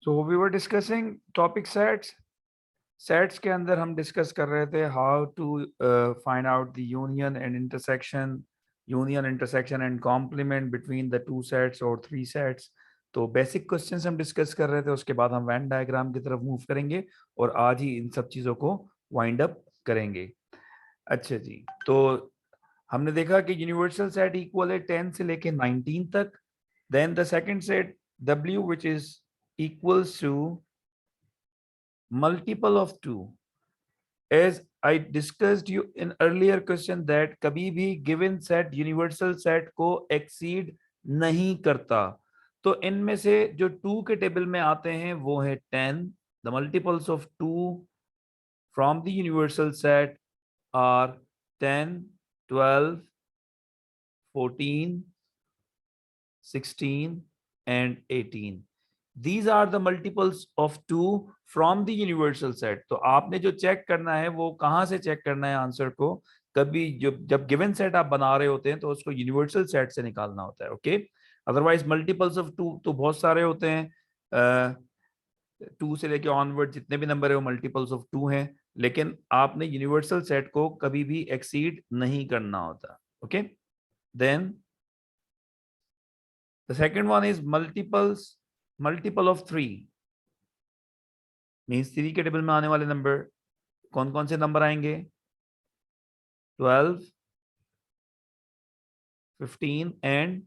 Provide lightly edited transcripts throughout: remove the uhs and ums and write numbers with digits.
So we were discussing topic sets. Sets के अंदर हम डिस्कस कर रहे थे how to find out the union, intersection and complement between the two sets or three sets. तो basic questions हम discuss कर रहे थे, उसके बाद हम वेन डायग्राम की तरफ मूव करेंगे और आज ही इन सब चीज़ों को वाइंड अप करेंगे। अच्छा जी, तो हमने देखा कि यूनिवर्सल सेट इक्वल है 10 से लेके 19 तक। Then the second set W which is equals to multiple of 2, as I discussed you in earlier question that कभी भी given set universal set को exceed नहीं करता। तो इनमें से जो 2 के टेबल में आते हैं वो है 10। the multiples of 2 from the universal set are 10, 12, 14, 16 and 18. These are the multiples of 2 from the universal set. तो आपने जो चेक करना है वो कहां से चेक करना है आंसर को? कभी जब गिवन सेट आप बना रहे होते हैं तो उसको यूनिवर्सल सेट से निकालना होता है। ओके, अदरवाइज मल्टीपल्स ऑफ 2 तो बहुत सारे होते हैं। 2 से लेके ऑनवर्ड जितने भी नंबर है वो मल्टीपल्स ऑफ 2 हैं, लेकिन आपने यूनिवर्सल सेट को कभी भी एक्सीड नहीं करना होता। Okay, then the second one is multiple of 3 means 3 के टेबल में आने वाले नंबर कौन कौन से नंबर आएंगे? 12, 15 and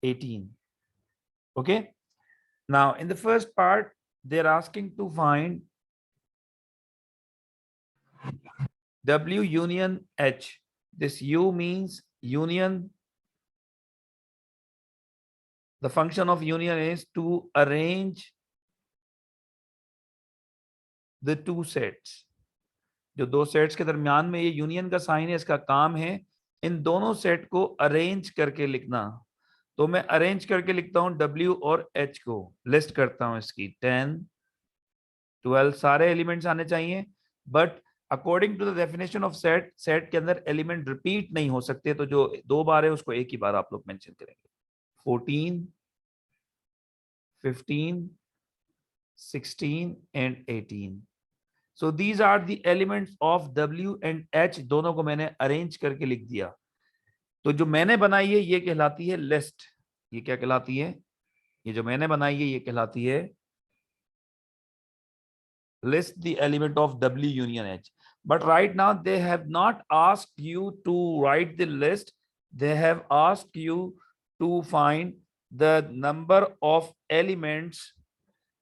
18. Okay, now in the first part they're asking to find W union H. This U means union. The function of union is to arrange the two sets. जो दो sets के दरमियान में ये यूनियन का sign है, इसका काम है इन दोनों सेट को अरेंज करके लिखना। तो मैं अरेंज करके लिखता हूं W और H को, लिस्ट करता हूं इसकी 10, 12 सारे एलिमेंट्स आने चाहिए, but according to the definition of set, set के अंदर एलिमेंट रिपीट नहीं हो सकते, तो जो 2 बार है उसको एक ही बार आप लोग मेंशन करेंगे। 14, 15, 16 and 18. So these are the elements of W and H, दोनों को मैंने अरेंज करके लिख दिया। तो जो मैंने बनाई है ये कहलाती है लिस्ट। ये क्या कहलाती है? ये जो मैंने बनाई है ये कहलाती है list the element of W union H. But right now they have not asked you to write the list. They have asked you to find the number of elements.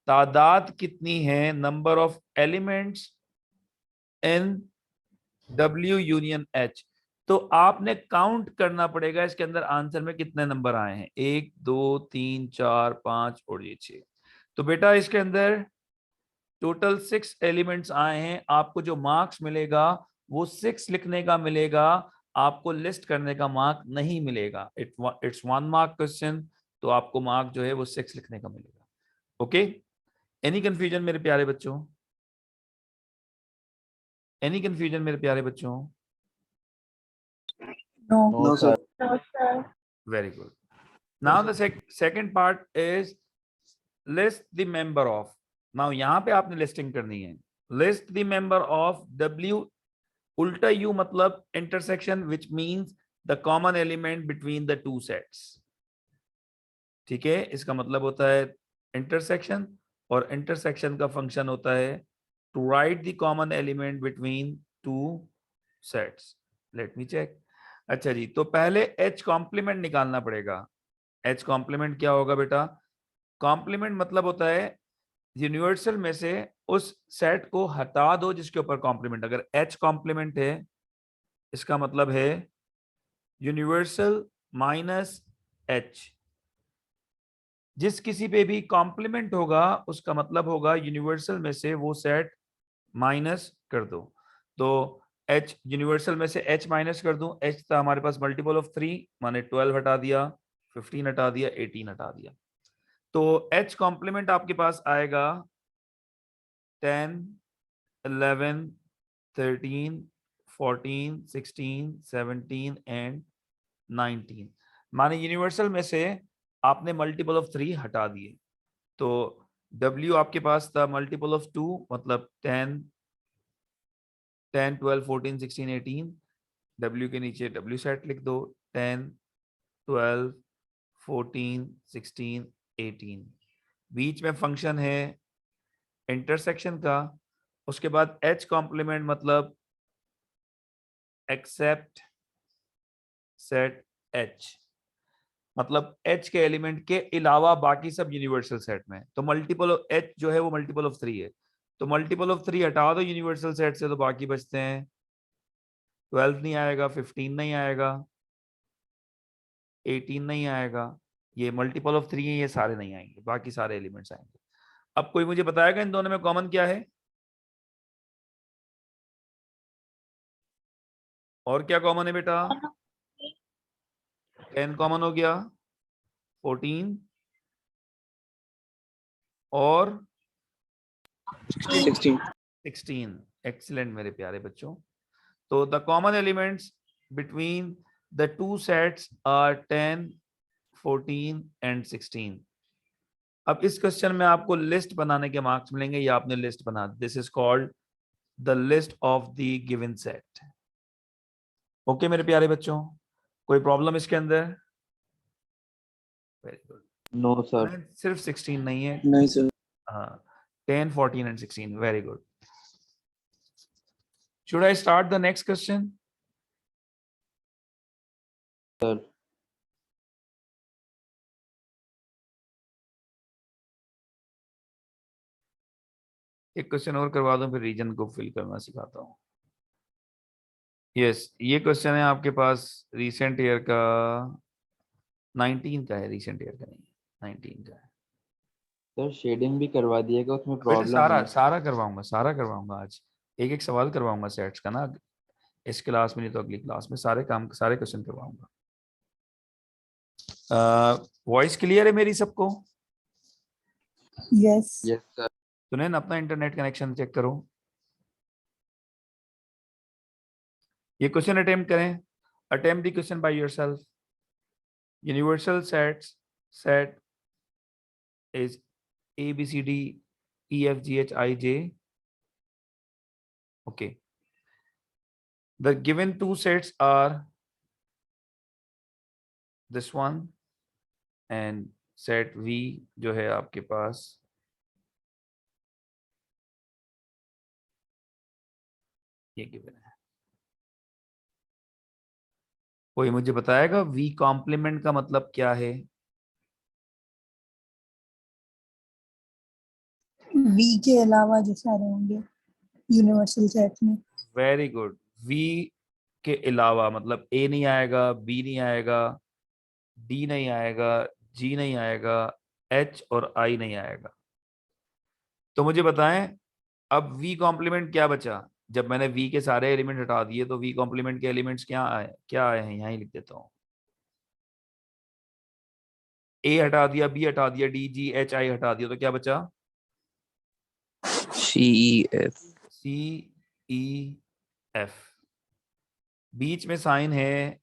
तादाद कितनी है number of elements in W union H। तो आपने count करना पड़ेगा इसके अंदर answer में कितने नंबर आए हैं, 1, 2, 3, 4, 5 और ये 6। तो बेटा इसके अंदर टोटल 6 एलिमेंट्स आए हैं। आपको जो मार्क्स मिलेगा वो 6 लिखने का मिलेगा, आपको लिस्ट करने का मार्क नहीं मिलेगा। इट्स 1 मार्क क्वेश्चन, तो आपको मार्क जो है वो 6 लिखने का मिलेगा। ओके, एनी कंफ्यूजन मेरे प्यारे बच्चों? एनी कंफ्यूजन मेरे प्यारे बच्चों? No, sir. No, sir. Very good. Now the second part is list the member of. Now यहाँ पे आपने लिस्टिंग करनी है। List the member of W, उल्टा U मतलब intersection, which means the common element between the two sets. ठीक है, इसका मतलब होता है intersection, और intersection का फंक्शन होता है to write the common element between two sets. Let me check. अच्छा जी, तो पहले H कॉम्प्लीमेंट निकालना पड़ेगा। H कॉम्प्लीमेंट क्या होगा बेटा? कॉम्प्लीमेंट मतलब होता है यूनिवर्सल में से उस सेट को हटा दो जिसके ऊपर कॉम्प्लीमेंट। अगर H कॉम्प्लीमेंट है इसका मतलब है यूनिवर्सल माइनस H। जिस किसी पे भी कॉम्प्लीमेंट होगा उसका मतलब होगा यूनिवर्सल में से वो सेट माइनस कर दो। तो H यूनिवर्सल में से H माइनस कर दूं, H था हमारे पास मल्टीपल ऑफ 3, माने 12 हटा दिया, 15 हटा दिया, 18 हटा दिया। तो H कॉम्प्लीमेंट आपके पास आएगा 10, 11, 13, 14, 16, 17 एंड 19। माने यूनिवर्सल में से आपने मल्टीपल ऑफ 3 हटा दिए, तो W आपके पास था मल्टीपल ऑफ 2, मतलब 10 12 14 16 18। W के नीचे W सेट लिख दो, 10 12 14 16 18। बीच में फंक्शन है इंटरसेक्शन का, उसके बाद H कॉम्प्लीमेंट मतलब एक्सेप्ट सेट H, मतलब H के एलिमेंट के अलावा बाकी सब यूनिवर्सल सेट में। तो मल्टीपल ऑफ H जो है वो मल्टीपल ऑफ 3 है, तो मल्टीपल ऑफ 3 हटा दो यूनिवर्सल सेट से, तो बाकी बचते हैं 12 नहीं आएगा, 15 नहीं आएगा, 18 नहीं आएगा। ये मल्टीपल ऑफ 3 है, ये सारे नहीं आएंगे, बाकी सारे एलिमेंट्स आएंगे। अब कोई मुझे बताएगा इन दोनों में कॉमन क्या है? और क्या कॉमन है बेटा? 10 कॉमन हो गया, 14 और 16। एक्सीलेंट मेरे प्यारे बच्चों। तो the common elements between the two sets are 10 14 and 16। अब इस क्वेश्चन में आपको लिस्ट बनाने के मार्क्स मिलेंगे, या आपने लिस्ट बना, this is called the list of the given set. Okay मेरे प्यारे बच्चों, कोई प्रॉब्लम इसके अंदर? Very good. No sir. सिर्फ 16 नहीं है, नहीं सर। हाँ, 10 14 and 16। Very good. Should I start the next question? Sir एक क्वेश्चन और करवा दूं, फिर रीजन को फिल करना सिखाता हूँ। यस, ये क्वेश्चन है आपके पास रिसेंट ईयर का, 19 का है, रिसेंट ईयर का नहीं, 19 का है। सर शेडिंग भी करवा दिएगा, उसमें बेटे प्रॉब्लम सारा है। सारा करवाऊंगा, सारा करवाऊंगा आज। एक एक सवाल करवाऊंगा सेट्स का ना, इस क्लास में नहीं तो अगली क्लास में सारे काम, सारे क्वेश्चन करवाऊंगा। वॉइस क्लियर है मेरी सबको? Yes yes sir. सुने, अपना इंटरनेट कनेक्शन चेक करो। ये क्वेश्चन अटेम्प्ट करें, attempt the question by yourself. Universal set is A B C D E F G H I J. Okay, the given two sets are this one and set V जो है आपके पास ये given है। कोई मुझे बताएगा V complement का मतलब क्या है? वी के अलावा जो सारे होंगे यूनिवर्सल सेट में। Very good. V के अलावा मतलब A नहीं आएगा, B नहीं आएगा, D नहीं आएगा, G नहीं आएगा, H और I नहीं आएगा। तो मुझे बताएं अब V कॉम्प्लीमेंट क्या बचा? जब मैंने V के सारे एलिमेंट हटा दिए तो V कॉम्प्लीमेंट के एलिमेंट्स क्या आए हैं? यहां ही लिख देता हूं। A हटा दिया, B हटा दिया, D G H I हटा दिया, तो क्या बचा? CEF। CEF। बीच में साइन है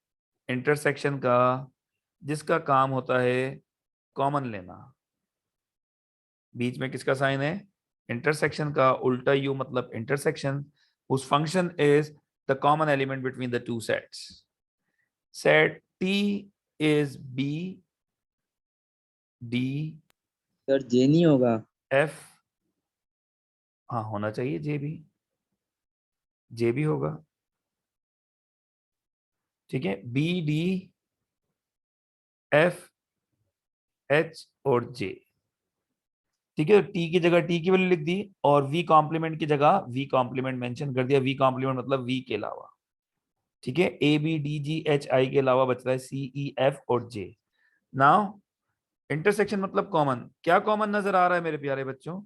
इंटरसेक्शन का, जिसका काम होता है कॉमन लेना। बीच में किसका साइन है? इंटरसेक्शन का, उल्टा यू मतलब इंटरसेक्शन, उस function is the common element between the two sets. Set T is B D sir J नहीं होगा? F, हाँ होना चाहिए जे भी होगा, ठीक है, B D F H और J, ठीक है। टी की जगह टी की वैल्यू लिख दी, और वी कॉम्प्लीमेंट की जगह वी कॉम्प्लीमेंट मेंशन कर दिया। वी कॉम्प्लीमेंट मतलब वी के अलावा, ठीक है। A B D G H I के अलावा बच रहा है सी ई एफ और जे। नाउ इंटरसेक्शन मतलब कॉमन, क्या कॉमन नजर आ रहा है मेरे प्यारे बच्चों?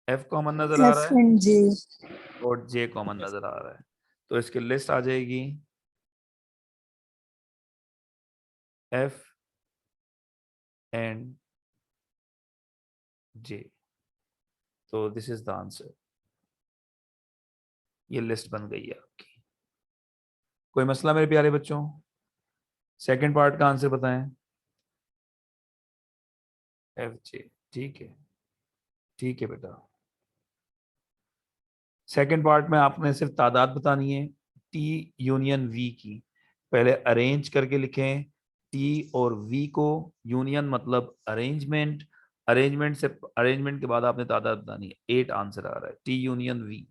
एफ कॉमन नजर आ रहा एफ है एंड जे। और जे कॉमन नजर आ रहा है, तो इसकी लिस्ट आ जाएगी एफ एंड जे। तो दिस इज द आंसर, ये लिस्ट बन गई है आपकी। कोई मसला मेरे प्यारे बच्चों? सेकंड पार्ट का आंसर बताएं। एफ जे, ठीक है बेटा। सेकंड पार्ट में आपने सिर्फ तादाद बतानी है टी यूनियन वी की। पहले अरेंज करके लिखें टी और वी को, यूनियन मतलब अरेंजमेंट, अरेंजमेंट के बाद आपने तादाद बतानी है। 8 आंसर आ रहा है T union V.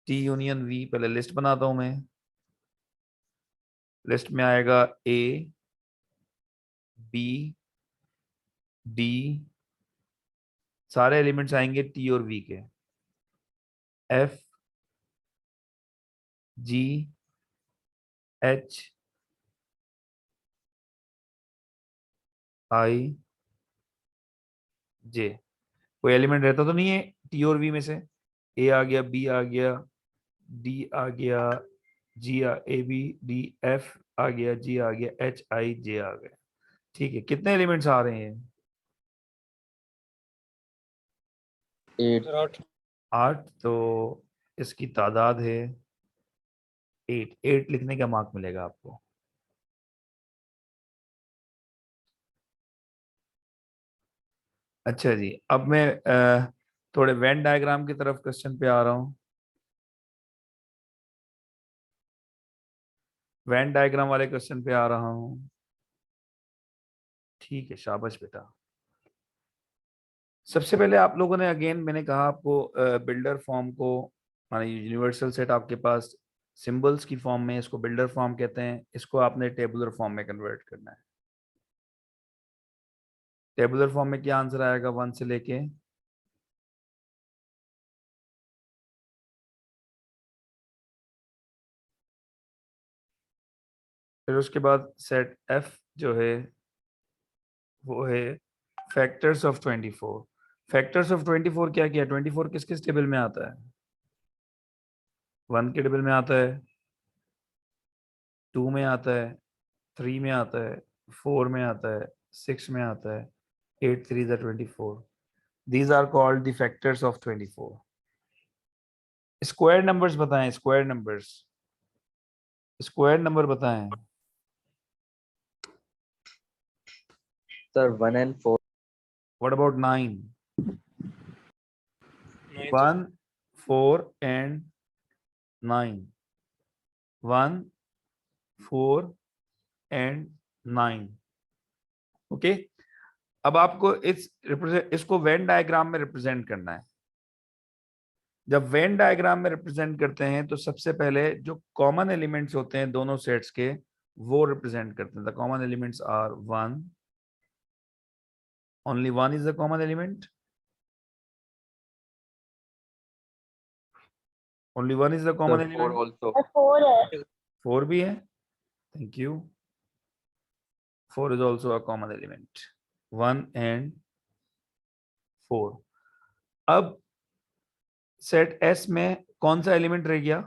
T union V, पहले लिस्ट बनाता हूं मैं। लिस्ट में आएगा ए बी डी, सारे एलिमेंट्स आएंगे टी और वी के। F G H I J. कोई एलिमेंट रहता तो नहीं है टी और वी में से? ए आ गया, बी आ गया, डी आ गया, जी आ ए बी डी, एफ आ गया, जी आ गया, एच आई जे आ गया। ठीक है, कितने एलिमेंट्स आ रहे हैं? 8। 8। तो इसकी तादाद है 8। 8 लिखने का मार्क मिलेगा आपको। अच्छा जी, अब मैं थोड़े वेन डायग्राम की तरफ क्वेश्चन पे आ रहा हूँ। वेन डायग्राम वाले क्वेश्चन पे आ रहा हूँ। ठीक है, शाबाश बेटा। सबसे पहले आप लोगों ने, अगेन मैंने कहा आपको, बिल्डर फॉर्म को, माने यूनिवर्सल सेट आपके पास सिंबल्स की फॉर्म में, इसको बिल्डर फॉर्म कहते हैं। इसको आपने टेबुलर फॉर्म में कन्वर्ट करना है। टेबुलर फॉर्म में क्या आंसर आएगा 1 से लेके? फिर उसके बाद सेट एफ जो है वो है फैक्टर्स ऑफ 24। फैक्टर्स ऑफ 24 क्या किया? 24 किस किस टेबल में आता है? 1 के टेबल में आता है, 2 में आता है, 3 में आता है, 4 में आता है, 6 में आता है, 8 3 is 24। These are called the factors of 24। Square numbers बताएं, स्क्वायर नंबर्स, स्क्वायर नंबर बताएं। Sir 1 and 4। What about 9? 1 4 and 9। 1 4 and 9। Okay. अब आपको इसको वेन डायग्राम में रिप्रेजेंट करना है। जब वेन डायग्राम में रिप्रेजेंट करते हैं तो सबसे पहले जो कॉमन एलिमेंट्स होते हैं दोनों सेट्स के, वो रिप्रेजेंट करते हैं। The common elements are 1, only 1 is the common element, only 1 is the common sir 4 element. also। 4 है। 4 भी है, thank you. 4 is also a common element, 1 and 4। अब सेट एस में कौन सा एलिमेंट रह गया?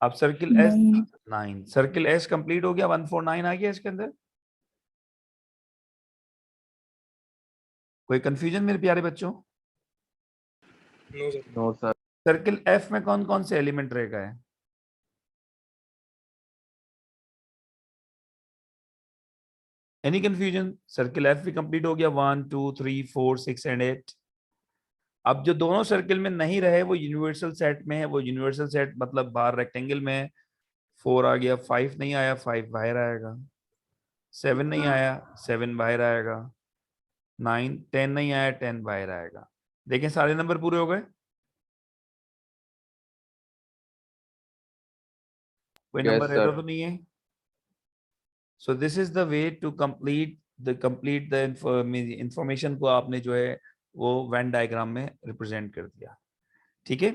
अब circle S 9, circle S complete हो गया, 149 आ गया इसके अंदर। कोई कंफ्यूजन मेरे प्यारे बच्चों? No sir. सर्किल एफ में कौन कौन से एलिमेंट रह गए? Any confusion? सर्किल एफ भी कंप्लीट हो गया, 1 2 3 4 6 एंड 8। अब जो दोनों सर्किल में नहीं रहे वो यूनिवर्सल सेट में है। वो यूनिवर्सल सेट मतलब बाहर रेक्टेंगल में 4 आ गया, 5 नहीं आया, 5 बाहर आएगा, 7 नहीं आया, 7 बाहर आएगा, 9 10 नहीं आया, 10 बाहर आएगा। देखें सारे नंबर पूरे हो गए, कोई यस नंबर रहता सर। तो नहीं है। So this is the way to complete the information को आपने जो है वो वेन डायग्राम में रिप्रेजेंट कर दिया। ठीक है।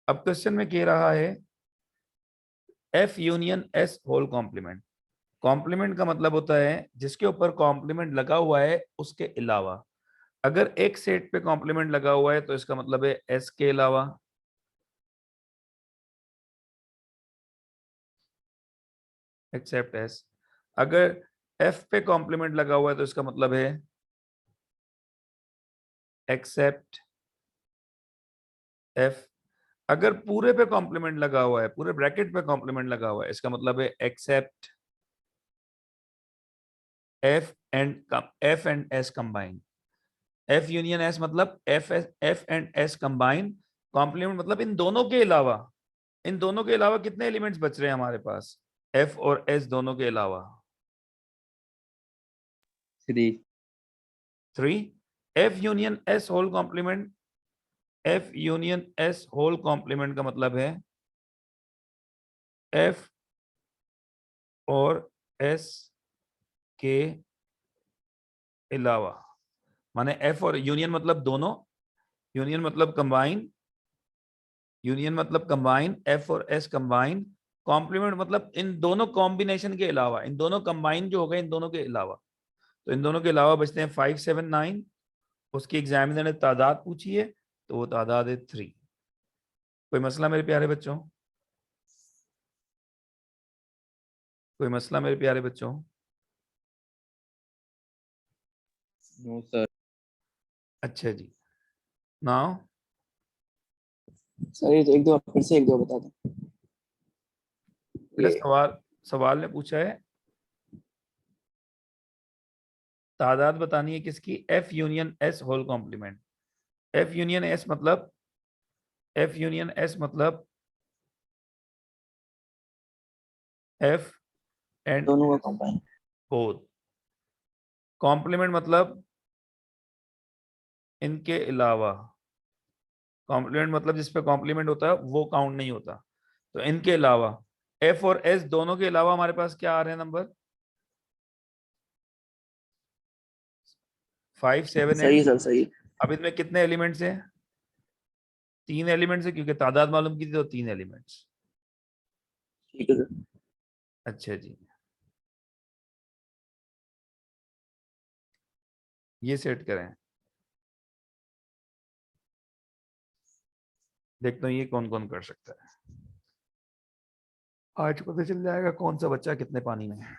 अब क्वेश्चन में कह रहा है F union S whole complement. Complement का मतलब होता है जिसके ऊपर कॉम्प्लीमेंट लगा हुआ है उसके अलावा। अगर एक सेट पे कॉम्प्लीमेंट लगा हुआ है तो इसका मतलब है एस के अलावा, एक्सेप्ट एस। अगर एफ पे कॉम्प्लीमेंट लगा हुआ है तो इसका मतलब है एक्सेप्ट एफ। अगर पूरे पे कॉम्प्लीमेंट लगा हुआ है, पूरे ब्रैकेट पे कॉम्प्लीमेंट लगा हुआ है, इसका मतलब है except F and S combine. F union S मतलब F and S combine, complement मतलब इन दोनों के अलावा, इन दोनों के अलावा कितने एलिमेंट्स बच रहे हैं हमारे पास, एफ और एस दोनों के अलावा? 3 3। F union S whole complement, F union S whole complement का मतलब है एफ और एस के अलावा, माने एफ और यूनियन मतलब दोनों, यूनियन मतलब कंबाइन, यूनियन मतलब कंबाइन, एफ और एस कंबाइन, कॉम्प्लीमेंट मतलब इन दोनों कॉम्बिनेशन के अलावा, इन दोनों कंबाइन जो हो गए इन दोनों के अलावा। तो इन दोनों के अलावा बचते हैं 5 7 9। उसकी एग्जामिनर ने तादाद पूछी है तो वो तादाद है 3। कोई मसला मेरे प्यारे बच्चों? कोई मसला मेरे प्यारे बच्चों? No sir. अच्छा जी, नाउ सर ये तो एक दो फिर से एक दो बता दो। बेटा ये सवाल, सवाल ने पूछा है तादाद बतानी है किसकी, F union S whole complement. F union S मतलब, एफ यूनियन एस मतलब एफ एंड दोनों का कंबाइन। बोथ। कॉम्प्लीमेंट मतलब इनके अलावा, कॉम्प्लीमेंट मतलब जिस पे कॉम्प्लीमेंट होता है वो काउंट नहीं होता, तो इनके अलावा एफ और एस दोनों के अलावा हमारे पास क्या आ रहे हैं नंबर, 5 7 सही एंड। सर सही। अब इसमें कितने एलिमेंट्स हैं? 3 एलिमेंट्स है, क्योंकि तादाद मालूम की थी तो 3 एलिमेंट्स। ठीक है सर। अच्छा जी, ये सेट करें, देखता हूँ ये कौन कौन कर सकता है। आज पता चल जाएगा कौन सा बच्चा कितने पानी में है।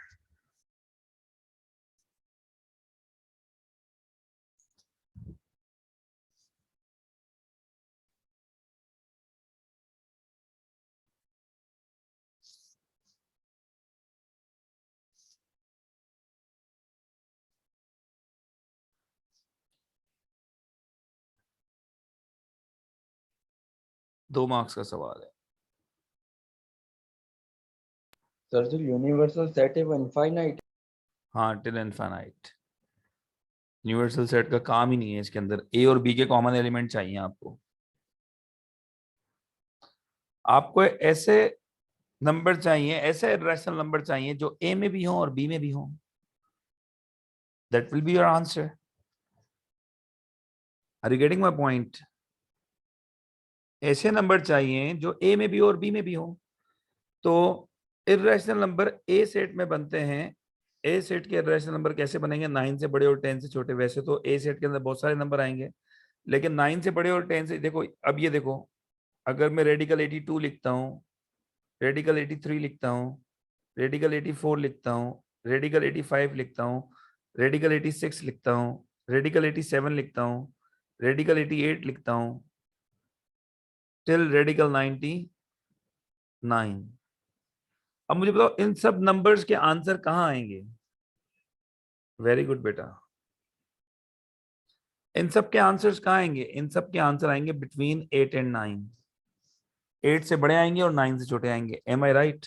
दो मार्क्स का सवाल है। सर जो यूनिवर्सल सेट है वो इनफाइनाइट। हाँ, टिल इनफाइनाइट। यूनिवर्सल सेट का काम ही नहीं है इसके अंदर, ए और बी के कॉमन एलिमेंट चाहिए आपको। आपको ऐसे नंबर चाहिए, ऐसे रैशनल नंबर चाहिए जो ए में भी हो और बी में भी हो। That will be your answer. Are you getting my point? ऐसे नंबर चाहिए जो ए में भी हो और बी में भी हो। तो इर्रेशनल नंबर ए सेट में बनते हैं। ए सेट के इर्रेशनल नंबर कैसे बनेंगे? 9 से बड़े और 10 से छोटे। वैसे तो ए सेट के अंदर बहुत सारे नंबर आएंगे, लेकिन 9 से बड़े और 10 से, देखो अब ये देखो, अगर मैं रेडिकल 82 लिखता हूँ, रेडिकल 83 लिखता हूँ, रेडिकल 84 लिखता हूँ, रेडिकल 85 लिखता हूँ, रेडिकल 86 लिखता हूँ, रेडिकल 87 लिखता हूँ, रेडिकल 88 लिखता हूँ, टिल रेडिकल 99। अब मुझे बताओ इन सब नंबर्स के आंसर कहाँ आएंगे? वेरी गुड बेटा। इन सब के आंसर्स कहाँ आएंगे? इन सब के आंसर आएंगे बिटवीन 8 एंड 9। 8 से बड़े आएंगे और 9 से छोटे आएंगे। एम आई राइट?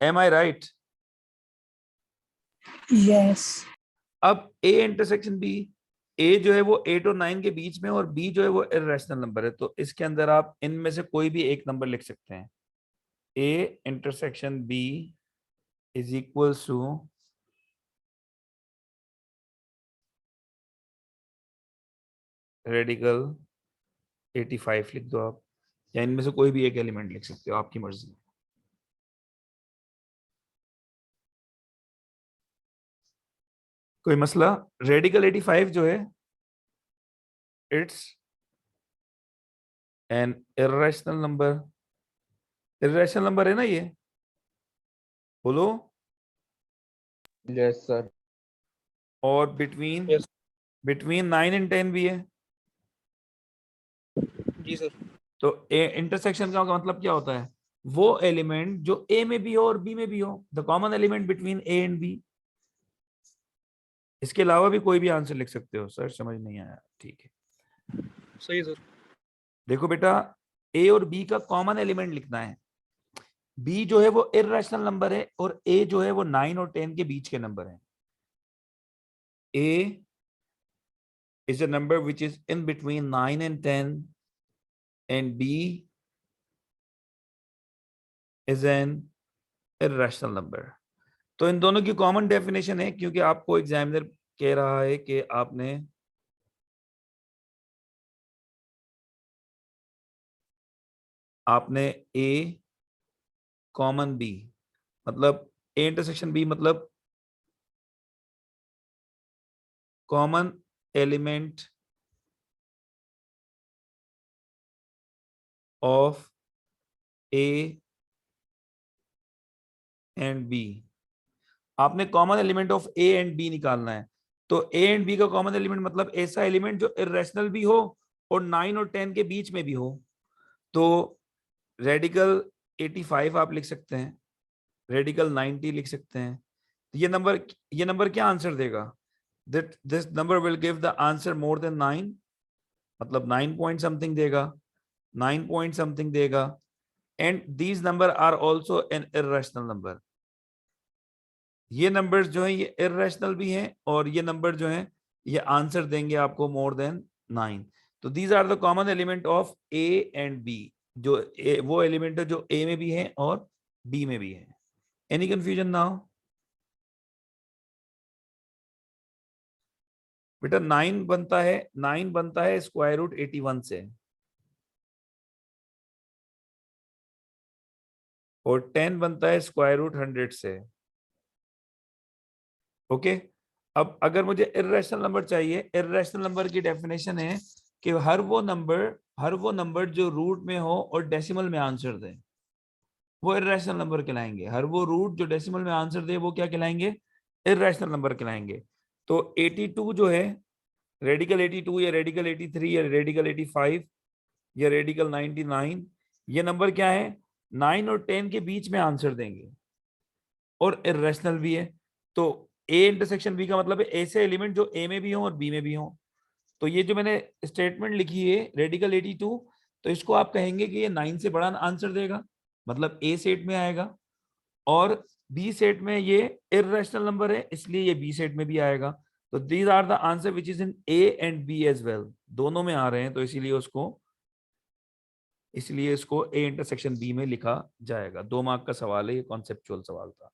एम आई राइट? यस। अब ए इंटरसेक्शन बी, ए जो है वो 8 और 9 के बीच में, और बी जो है वो इर्रेशनल नंबर है, तो इसके अंदर आप इनमें से कोई भी एक नंबर लिख सकते हैं। A intersection B is equal to radical 85 लिख दो आप, या इनमें से कोई भी एक एलिमेंट लिख सकते हो, आपकी मर्जी। कोई मसला? रेडिकल 85 जो है it's an irrational number. Irrational number है ना ये? बोलो। Yes sir. और बिटवीन Yes. बिटवीन 9 एंड 10 भी है। जी सर। तो इंटरसेक्शन का मतलब क्या होता है? वो एलिमेंट जो ए में भी हो और बी में भी हो, the common element between A and B. इसके अलावा भी कोई भी आंसर लिख सकते हो। सर समझ नहीं आया, ठीक है। सही है सर। देखो बेटा, ए और बी का कॉमन एलिमेंट लिखना है। बी जो है वो इर्रेशनल नंबर है और ए जो है वो 9 और 10 के बीच के नंबर है। ए is a number which is in between 9 and 10 and B is an irrational number। तो इन दोनों की कॉमन डेफिनेशन है, क्योंकि आपको एग्जामिनर कह रहा है कि आपने A कॉमन B, मतलब A इंटरसेक्शन B मतलब common element of A and B। आपने common element of A and B निकालना है। तो A एंड B का कॉमन एलिमेंट मतलब ऐसा एलिमेंट जो इर्रेशनल भी हो और 9 और 10 के बीच में भी हो। तो रेडिकल 85 आप लिख सकते हैं, रेडिकल 90 लिख सकते हैं। तो ये नंबर क्या आंसर देगा? that this number will give the answer more than 9, मतलब 9 point something देगा, 9 point something देगा। and these number are also an irrational number। ये नंबर्स जो हैं ये irrational भी हैं और ये नंबर जो हैं ये आंसर देंगे आपको more than 9। तो these are the common element of A and B। जो वो एलिमेंट है जो A में भी है और B में भी है। Any confusion now? बेटा 9 बनता है स्क्वायर रूट 81 से, और 10 बनता है स्क्वायर रूट 100 से। ओके, अब अगर मुझे इर्रेशनल नंबर चाहिए, इर्रेशनल नंबर की डेफिनेशन है कि हर वो नंबर जो रूट में हो और डेसिमल में आंसर दे, वो इर्रेशनल नंबर कहलाएंगे। हर वो रूट जो डेसिमल में आंसर दे वो क्या कहलाएंगे? इर्रेशनल नंबर कहलाएंगे। तो 82 जो है, रेडिकल 82 या रेडिकल 83 या रेडिकल 85 या रेडिकल 99, ये नंबर क्या है? 9 और 10 के बीच में आंसर देंगे और इर्रेशनल भी है। तो ए इंटरसेक्शन बी का मतलब है ऐसे एलिमेंट जो ए में भी हो और बी में भी हो। तो ये जो मैंने स्टेटमेंट लिखी है रेडिकल 82, तो इसको आप कहेंगे कि ये 9 से बड़ा आंसर देगा, मतलब ए सेट में आएगा, और बी सेट में ये इर्रेशनल नंबर है इसलिए ये बी सेट में भी आएगा। तो these are the answer which is in A and B as well, दोनों में आ रहे हैं, तो इसलिए इसको ए इंटरसेक्शन बी में लिखा जाएगा। 2 मार्क का सवाल है, ये कॉन्सेप्चुअल सवाल था।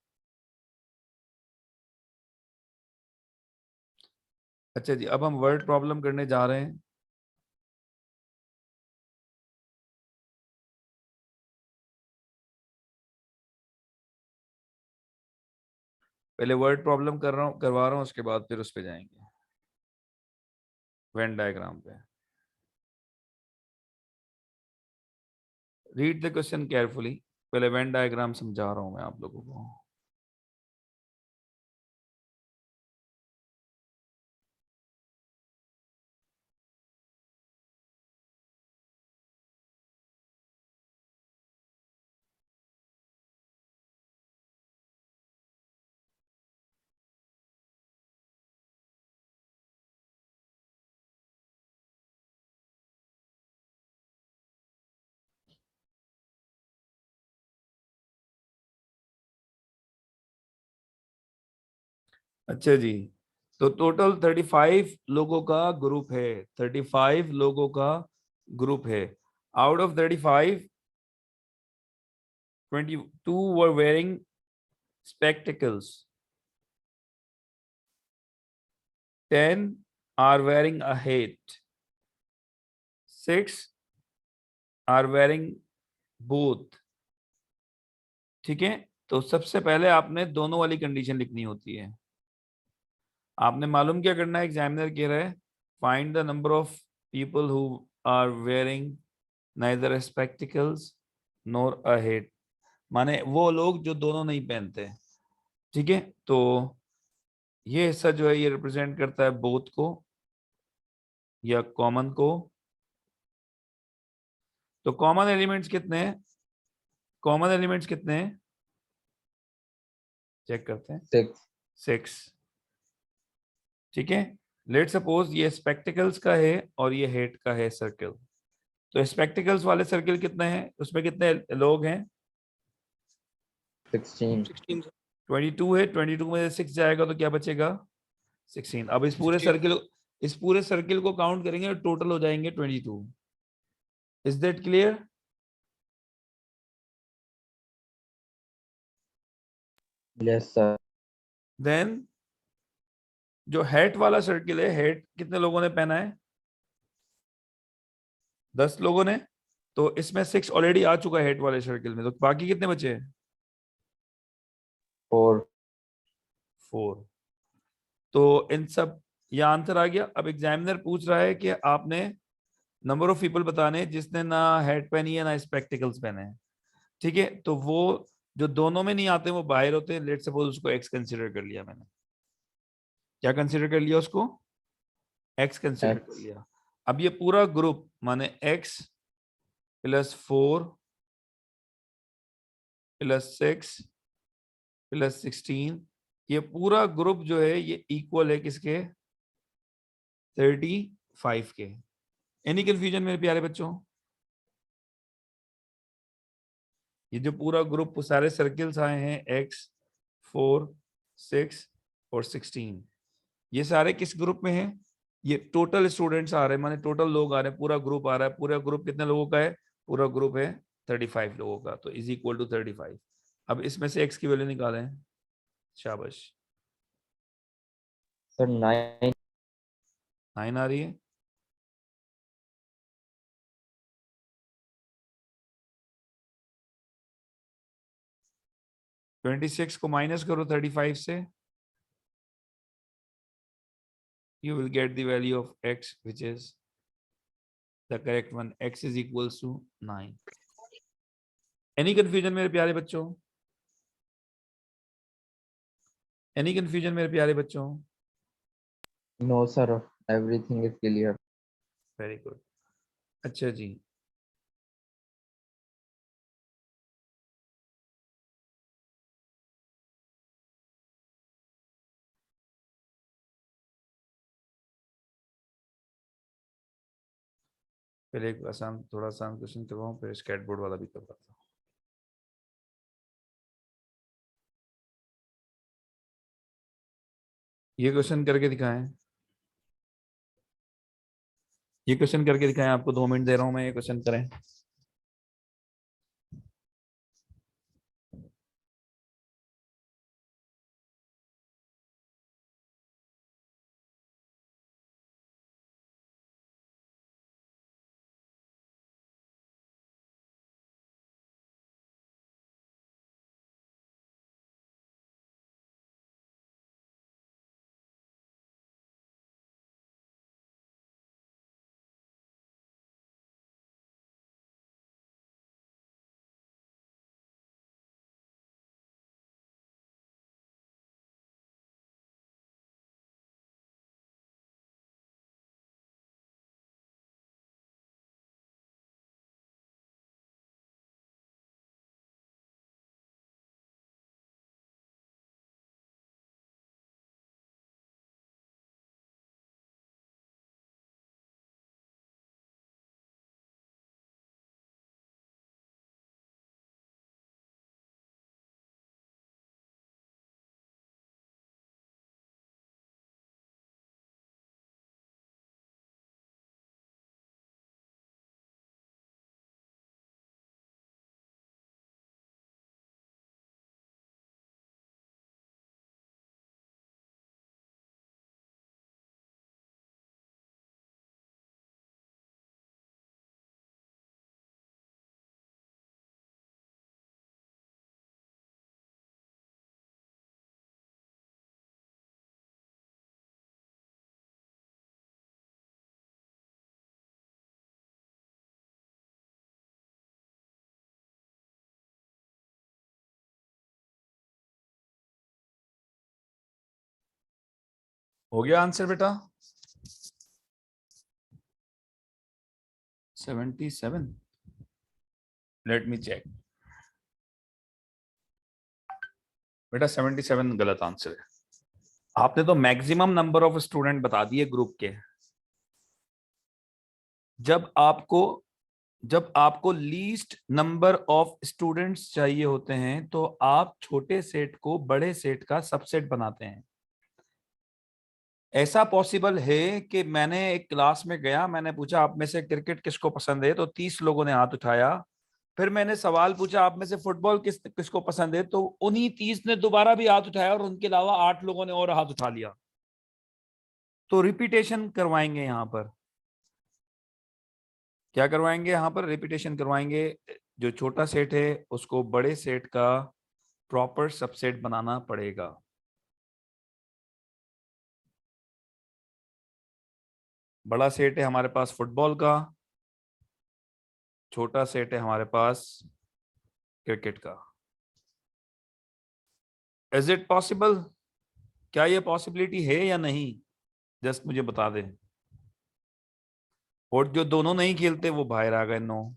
अच्छा जी, अब हम वर्ड प्रॉब्लम करने जा रहे हैं। पहले वर्ड प्रॉब्लम करवा रहा हूं, उसके बाद फिर उस पे जाएंगे, वेन डायग्राम पे। रीड द क्वेश्चन केयरफुली, पहले वेन डायग्राम समझा रहा हूं मैं आप लोगों को। अच्छा जी, तो टोटल 35 लोगों का ग्रुप है, 35 लोगों का ग्रुप है। Out of 35, 22 were wearing spectacles, 10 are wearing a hat, 6 are wearing both। ठीक है, तो सबसे पहले आपने दोनों वाली कंडीशन लिखनी होती है। आपने मालूम क्या करना है, एग्जामिनर कह रहा है find the number of people who are wearing neither spectacles nor a hat, माने वो लोग जो दोनों नहीं पहनते। ठीक है, तो ये हिस्सा जो है ये रिप्रेजेंट करता है बोथ को या कॉमन को। तो कॉमन एलिमेंट्स कितने हैं? कॉमन एलिमेंट्स कितने हैं, चेक करते हैं, 6. 6। ठीक है, लेट सपोज ये स्पेक्टिकल्स का है और ये हेड का है सर्कल। तो स्पेक्टिकल्स वाले सर्कल कितने हैं, उसमें कितने लोग हैं, 16. 16 सर। 22 है, 22 में से 6 जाएगा तो क्या बचेगा, 16। अब इस पूरे सर्किल को काउंट करेंगे और टोटल हो जाएंगे 22। Is that clear? Yes sir. Then जो हेड वाला सर्किल है, हेड कितने लोगों ने पहना है, 10 लोगों ने। तो इसमें 6 ऑलरेडी आ चुका है हेड वाले सर्किल में, तो बाकी कितने बचे हैं, 4. 4। तो इन सब, ये आंसर आ गया। अब एग्जामिनर पूछ रहा है कि आपने नंबर ऑफ पीपल बताने जिसने ना हेड पहनी है ना स्पेक्टिकल्स पहने हैं। ठीक है, तो वो जो दोनों में नहीं आते वो बाहर होते हैं। लेट सपोज उसको एक्स कंसिडर कर लिया मैंने, क्या कंसिडर कर लिया उसको, एक्स कंसिडर कर X. लिया। अब ये पूरा ग्रुप माने एक्स प्लस 4 प्लस 6 प्लस 16, ये पूरा ग्रुप जो है ये इक्वल है किसके, 35 के। एनी कंफ्यूजन मेरे प्यारे बच्चों? ये जो पूरा ग्रुप सारे सर्किल्स आए हैं x 4 6 और 16, ये सारे किस ग्रुप में हैं, ये टोटल स्टूडेंट्स आ रहे हैं, माने टोटल लोग आ रहे हैं, पूरा ग्रुप आ रहा है। पूरा ग्रुप कितने लोगों का है, पूरा ग्रुप है 35 लोगों का, तो इज इक्वल टू 35। अब इसमें से x की वैल्यू निकालें, शाबाश, Sir 9. 9 आ रही है। ट्वेंटी सिक्स को माइनस करो 35 से, you will get the value of x which is the correct one, x is equals to 9। Any confusion मेरे प्यारे बच्चों, एनी कंफ्यूजन मेरे प्यारे बच्चों? No sir. Everything is clear. Very good. अच्छा जी, पहले एक आसान, थोड़ा आसान क्वेश्चन करवाऊं, फिर स्केट बोर्ड वाला भी करवाता हूँ। ये क्वेश्चन करके दिखाएं, ये क्वेश्चन करके दिखाएं, आपको 2 मिनट दे रहा हूं मैं, ये क्वेश्चन करें। हो गया आंसर बेटा, 77। Let me check. बेटा 77 गलत आंसर है। आपने तो मैक्सिमम नंबर ऑफ स्टूडेंट बता दिए ग्रुप के। जब आपको लीस्ट नंबर ऑफ स्टूडेंट्स चाहिए होते हैं तो आप छोटे सेट को बड़े सेट का सबसेट बनाते हैं। ऐसा पॉसिबल है कि मैंने एक क्लास में गया, मैंने पूछा आप में से क्रिकेट किसको पसंद है, तो 30 लोगों ने हाथ उठाया। फिर मैंने सवाल पूछा आप में से फुटबॉल किसको पसंद है, तो उन्हीं 30 ने दोबारा भी हाथ उठाया और उनके अलावा 8 लोगों ने और हाथ उठा लिया। तो रिपीटेशन करवाएंगे यहाँ पर। क्या करवाएंगे यहाँ पर? रिपीटेशन करवाएंगे। जो छोटा सेट है उसको बड़े सेट का प्रॉपर सबसेट बनाना पड़ेगा। बड़ा सेट है हमारे पास फुटबॉल का, छोटा सेट है हमारे पास क्रिकेट का। Is it possible? क्या ये पॉसिबिलिटी है या नहीं? जस्ट मुझे बता दें। और जो दोनों नहीं खेलते वो बाहर आ गए, 9।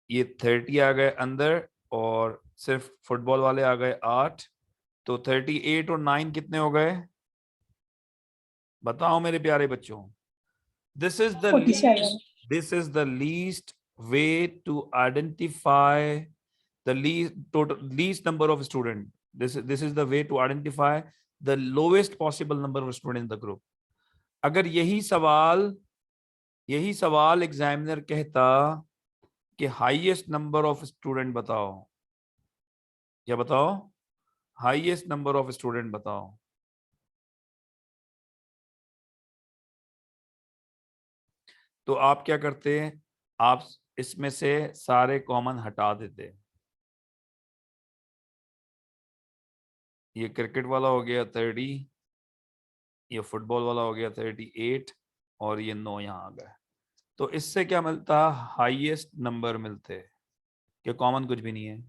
ये 30 आ गए अंदर और सिर्फ फुटबॉल वाले आ गए 8। तो 38 और 9 कितने हो गए? बताओ मेरे प्यारे बच्चों। This is the 47. least way to identify the least number of student. This is the way to identify the lowest possible number of student in the group. अगर यही सवाल एग्जामिनर कहता कि हाईएस्ट नंबर ऑफ स्टूडेंट बताओ, क्या बताओ? Highest number of student बताओ। तो आप क्या करते हैं? आप इसमें से सारे कॉमन हटा देते। ये क्रिकेट वाला हो गया 30, ये फुटबॉल वाला हो गया 38 और ये 9 यहाँ आ गए। तो इससे क्या मिलता? हाईएस्ट नंबर मिलते कि कॉमन कुछ भी नहीं है।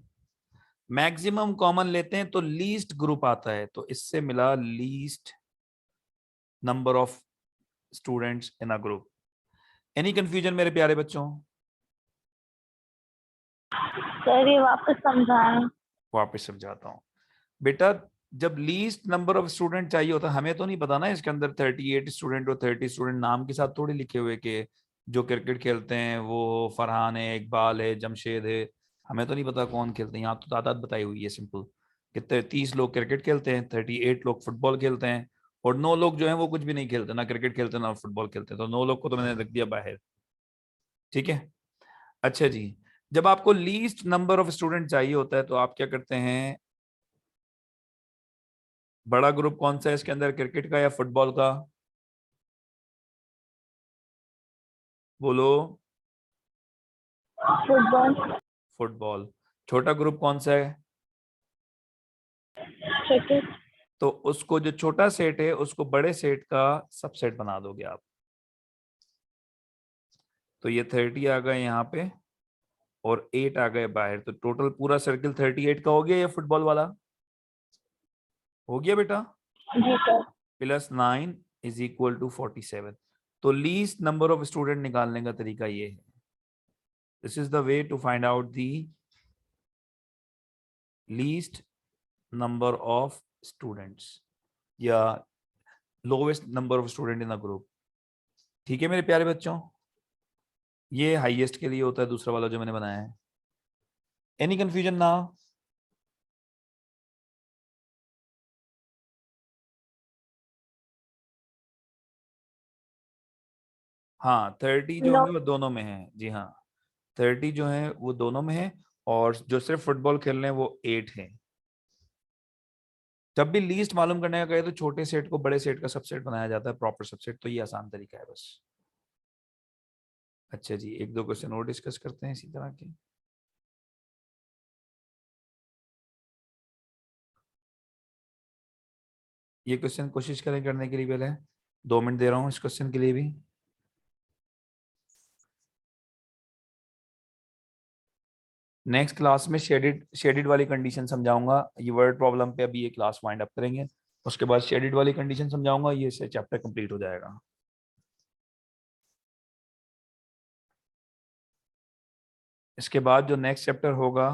मैक्सिमम कॉमन लेते हैं तो लीस्ट ग्रुप आता है, तो इससे मिला least number of students in a group. Any confusion मेरे प्यारे बच्चों? सर ये वापस समझाएं। वापस समझाता हूँ बेटा। जब लीस्ट नंबर ऑफ स्टूडेंट चाहिए होता है, हमें तो नहीं पता ना इसके अंदर 38 स्टूडेंट और 30 स्टूडेंट नाम के साथ थोड़ी लिखे हुए कि जो क्रिकेट खेलते हैं वो फरहान है, इकबाल है, जमशेद है। हमें तो नहीं पता कौन खेलते हैं। यहाँ तो तादाद बताई हुई है सिंपल कि 30 लोग क्रिकेट खेलते हैं, 38 लोग फुटबॉल खेलते हैं और 9 लोग जो हैं वो कुछ भी नहीं खेलते, ना क्रिकेट खेलते ना फुटबॉल खेलते। तो 9 लोग को तो मैंने रख दिया बाहर। ठीक है। अच्छा जी, जब आपको लीस्ट नंबर ऑफ स्टूडेंट चाहिए होता है तो आप क्या करते हैं? बड़ा ग्रुप कौन सा है इसके अंदर, क्रिकेट का या फुटबॉल का? बोलो। फुटबॉल। फुटबॉल। छोटा ग्रुप कौन सा है? क्रिकेट। तो उसको जो छोटा सेट है उसको बड़े सेट का सबसेट बना दोगे आप। तो ये 30 आ गए यहाँ पे और 8 आ गए बाहर, तो टोटल पूरा सर्किल 38 का हो गया। ये फुटबॉल वाला हो गया बेटा। जी सर। +9 is equal to 47। तो लीस्ट नंबर ऑफ स्टूडेंट निकालने का तरीका ये है। This is the way to find out the least number of students या lowest number of student in a group. ठीक है मेरे प्यारे बच्चों। ये हाईएस्ट के लिए होता है, दूसरा वाला जो मैंने बनाया है। एनी कंफ्यूजन ना? हाँ 30 जो No. है वो दोनों में है। जी हाँ 30 जो है वो दोनों में है और जो सिर्फ फुटबॉल खेल रहे हैं वो 8 है। जब भी लीस्ट मालूम करने का कहे तो छोटे सेट को बड़े सेट का सबसेट बनाया जाता है, प्रॉपर सबसेट। तो ये आसान तरीका है बस। अच्छा जी, एक दो क्वेश्चन और डिस्कस करते हैं इसी तरह के। ये क्वेश्चन कोशिश करें करने के लिए, पहले 2 मिनट दे रहा हूँ इस क्वेश्चन के लिए भी। नेक्स्ट क्लास में शेडेड वाली कंडीशन समझाऊंगा। ये वर्ड प्रॉब्लम पे अभी ये क्लास वाइंड अप करेंगे, उसके बाद शेडेड वाली कंडीशन समझाऊंगा। ये से चैप्टर कंप्लीट हो जाएगा। इसके बाद जो नेक्स्ट चैप्टर होगा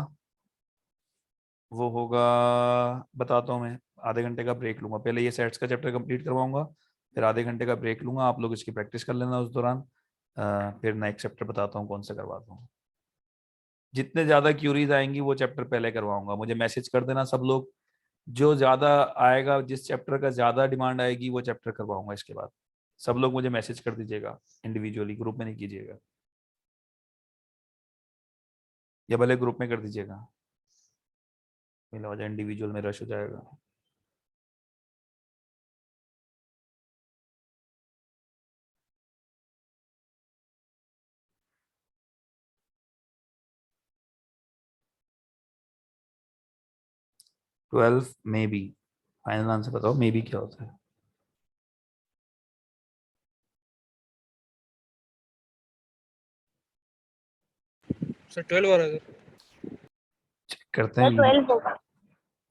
वो होगा, बताता हूँ मैं, आधे घंटे का ब्रेक लूंगा। पहले ये सेट्स का चैप्टर कंप्लीट करवाऊंगा, फिर आधे घंटे का ब्रेक लूंगा, आप लोग इसकी प्रैक्टिस कर लेना उस दौरान। फिर नेक्स्ट चैप्टर बताता हूँ कौन सा करवाता हूँ। जितने ज्यादा क्यूरीज आएंगी वो चैप्टर पहले करवाऊंगा, मुझे मैसेज कर देना सब लोग। जो ज्यादा आएगा, जिस चैप्टर का ज्यादा डिमांड आएगी वो चैप्टर करवाऊंगा इसके बाद। सब लोग मुझे मैसेज कर दीजिएगा इंडिविजुअली, ग्रुप में नहीं कीजिएगा, या भले ग्रुप में कर दीजिएगा, मिला वजह इंडिविजुअल में रश हो जाएगा। Twelve may be, final answer बताओ मे बी क्या होता है। सर 12 आ रहा है। चेक करते सर हैं। 12 होगा।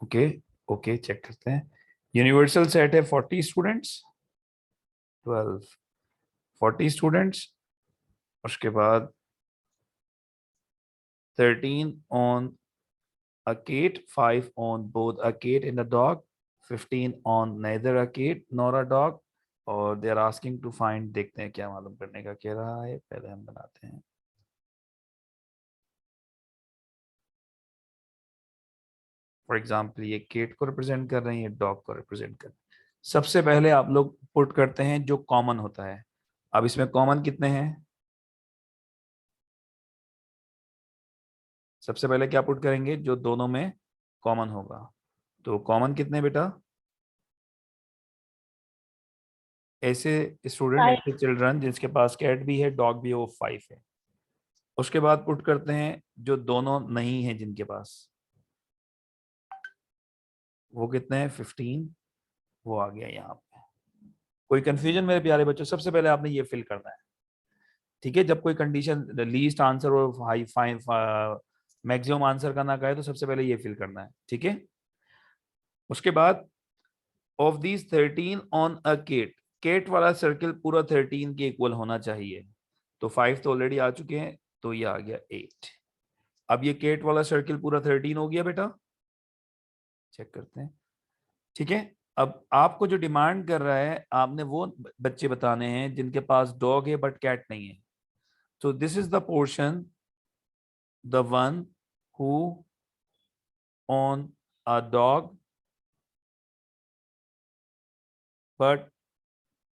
ओके ओके, चेक करते हैं। यूनिवर्सल सेट है 40 स्टूडेंट्स, 12 40 स्टूडेंट्स, उसके बाद 13 on a cat, 5 on both a cat and a dog, 15 on neither a cat nor a dog, और they are asking to find, देखते हैं क्या मालूम करने का कह रहा है, पहले हम बनाते हैं। फॉर एग्जाम्पल ये केट को रिप्रेजेंट कर रहे हैं, ये डॉग को रिप्रेजेंट कर रहे हैं। सबसे पहले आप लोग पुट करते हैं जो कॉमन होता है। अब इसमें कॉमन कितने हैं, सबसे पहले क्या पुट करेंगे जो दोनों में कॉमन होगा। तो कॉमन कितने बेटा, ऐसे स्टूडेंट, 5। ऐसे चिल्ड्रन जिसके पास कैट भी है डॉग भी है, वो 5 है। उसके बाद पुट करते हैं जो दोनों नहीं है जिनके पास, वो कितने हैं 15, वो आ गया यहाँ पे। कोई कंफ्यूजन मेरे प्यारे बच्चों, सबसे पहले आपने ये फिल करना है, ठीक है। जब कोई कंडीशन लीस्ट आंसर और हाई फाइन मैक्सिमम आंसर का ना कहे तो सबसे पहले ये फिल करना है, ठीक है। उसके बाद of these 13 on a cat, cat वाला सर्किल पूरा 13 के इक्वल होना चाहिए। तो 5 तो ऑलरेडी आ चुके हैं, तो ये आ गया 8। अब ये केट वाला सर्किल पूरा 13 हो गया बेटा, चेक करते हैं, ठीक है। अब आपको जो डिमांड कर रहा है, आपने वो बच्चे बताने हैं जिनके पास डॉग है बट कैट नहीं है। So this is the portion, the one who own a dog but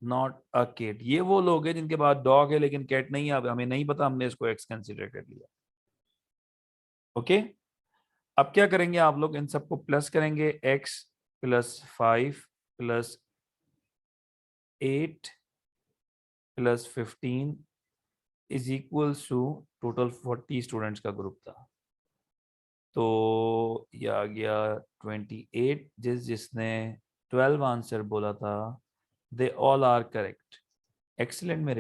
not a cat। ये वो लोग हैं जिनके पास डॉग है लेकिन कैट नहीं है। अब हमें नहीं पता, हमने इसको एक्स कंसिडर कर लिया, ओके। अब क्या करेंगे आप लोग, इन सबको प्लस करेंगे, x + 5 + 8 + 15 is equals to total 40 students का ग्रुप था। तो ये आ गया 28। जिसने 12 आंसर बोला था, they all are correct. Excellent मेरे